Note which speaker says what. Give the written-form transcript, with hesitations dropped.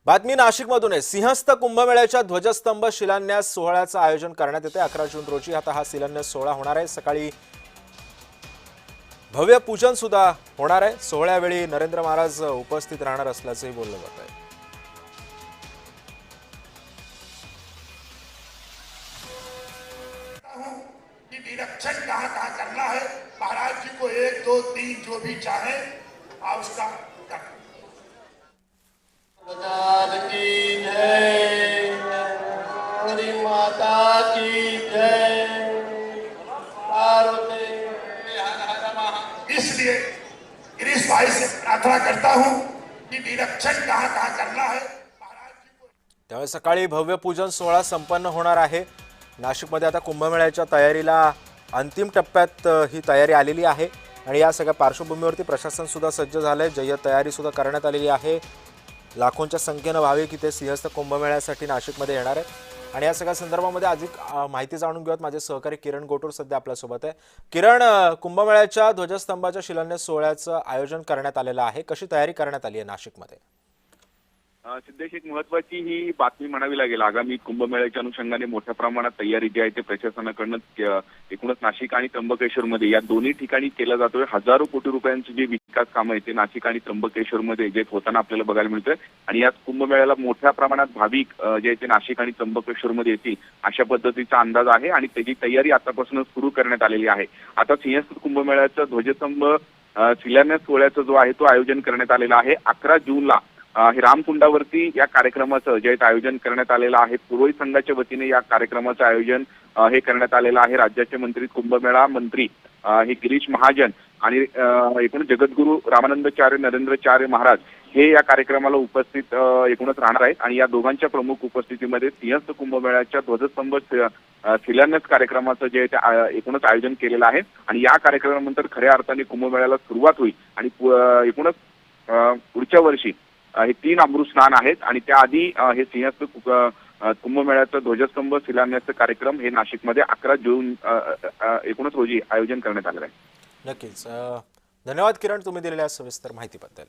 Speaker 1: बातमी नाशिकमधून आहे। सिंहस्थ कुंभमेळ्याच्या ध्वजस्तंभ शिलान्यास सोहळ्याचं आयोजन करण्यात येते। 11 जून रोजी आता हा शिलान्यास सोहळा होणार आहे। सकाळी भव्य पूजन सुद्धा होणार आहे। सोहळ्यावेळी नरेंद्र महाराज उपस्थित राहणार असल्याचंही बोललं जात आहे।
Speaker 2: निरीक्षण कहाँ कहाँ करना है, महाराज जी को 1 2 3 जो भी चाहे आप उसका
Speaker 3: की जय, हरी माता की जय, पार्वती
Speaker 2: इसलिए गिरीश भाई से प्रार्थना करता हूँ कि निरीक्षण कहाँ कहाँ करना है महाराज जी को।
Speaker 1: त्यामुळे सकाळी भव्य पूजन सोहळा संपन्न होणार आहे। नाशिकमध्ये आता कुंभमेळ्याच्या तयारीला अंतिम टप्प्यात ही तयारी आलेली आहे आणि या सगळ्या पार्श्वभूमीवरती प्रशासन सुद्धा सज्ज झालंय। जय्यत तयारी सुद्धा करण्यात आलेली आहे। लाखोंच्या संख्येने भाविक इथे सिंहस्थ कुंभमेळ्यासाठी नाशिकमध्ये येणार आहेत आणि या सगळ्या संदर्भामध्ये अधिक माहिती जाणून घेऊयात। माझे सहकारी किरण गोटूर सध्या आपल्यासोबत आहे। किरण, कुंभमेळ्याच्या ध्वजस्तंभाच्या शिलान्यास सोहळ्याचं आयोजन करण्यात आलेलं आहे, कशी तयारी करण्यात आली आहे नाशिकमध्ये?
Speaker 4: सिद्धेश, एक महत्वाची ही बातमी म्हणावी लागेल। आगामी कुंभमेळ्याच्या अनुषंगाने मोठ्या प्रमाणात तयारी जी आहे ते प्रशासनाकडनं एकूणच नाशिक आणि त्र्यंबकेश्वरमध्ये या दोन्ही ठिकाणी केला जातोय। हजारो कोटी रुपयांचे जे विकास कामं आहेत ते नाशिक आणि त्र्यंबकेश्वरमध्ये जे होताना आपल्याला बघायला मिळतंय आणि या कुंभमेळ्याला मोठ्या प्रमाणात भाविक जे आहेत ते नाशिक आणि त्र्यंबकेश्वरमध्ये येतील अशा पद्धतीचा अंदाज आहे आणि त्याची तयारी आतापासूनच सुरू करण्यात आलेली आहे। आता सिंहस्थ कुंभमेळ्याचा ध्वजस्तंभ शिलान्यास सोहळ्याचा जो आहे तो आयोजन करण्यात आलेला आहे। 11 जूनला हे रामकुंडावरती या कार्यक्रमाचं जे आयोजन करण्यात आलेलं आहे। पुरोहित संघाच्या वतीने या कार्यक्रमाचं आयोजन हे करण्यात आलेलं आहे। राज्याचे मंत्री, कुंभमेळा मंत्री हे गिरीश महाजन आणि एकूण जगद्गुरू रामानंदाचार्य नरेंद्राचार्य महाराज हे या कार्यक्रमाला उपस्थित एकूणच राहणार आहेत आणि या दोघांच्या प्रमुख उपस्थितीमध्ये सिंहस्थ कुंभमेळ्याच्या ध्वजस्तंभ शिलान्यास कार्यक्रमाचं जे एकूणच आयोजन केलेलं आहे आणि या कार्यक्रमानंतर खऱ्या अर्थाने कुंभमेळ्याला सुरुवात होईल आणि एकूणच पुढच्या वर्षी हे 3 अमृत स्नान आहेत आणि त्याआधी हे सिंहस्थ कुंभमेळ्याचा ध्वजस्तंभ शिलान्यासचा कार्यक्रम हे नाशिकमध्ये 11 जून एकूणच रोजी आयोजन करण्यात आलेलं आहे।
Speaker 1: नक्कीच धन्यवाद किरण, तुम्ही दिलेल्या सविस्तर माहितीबद्दल।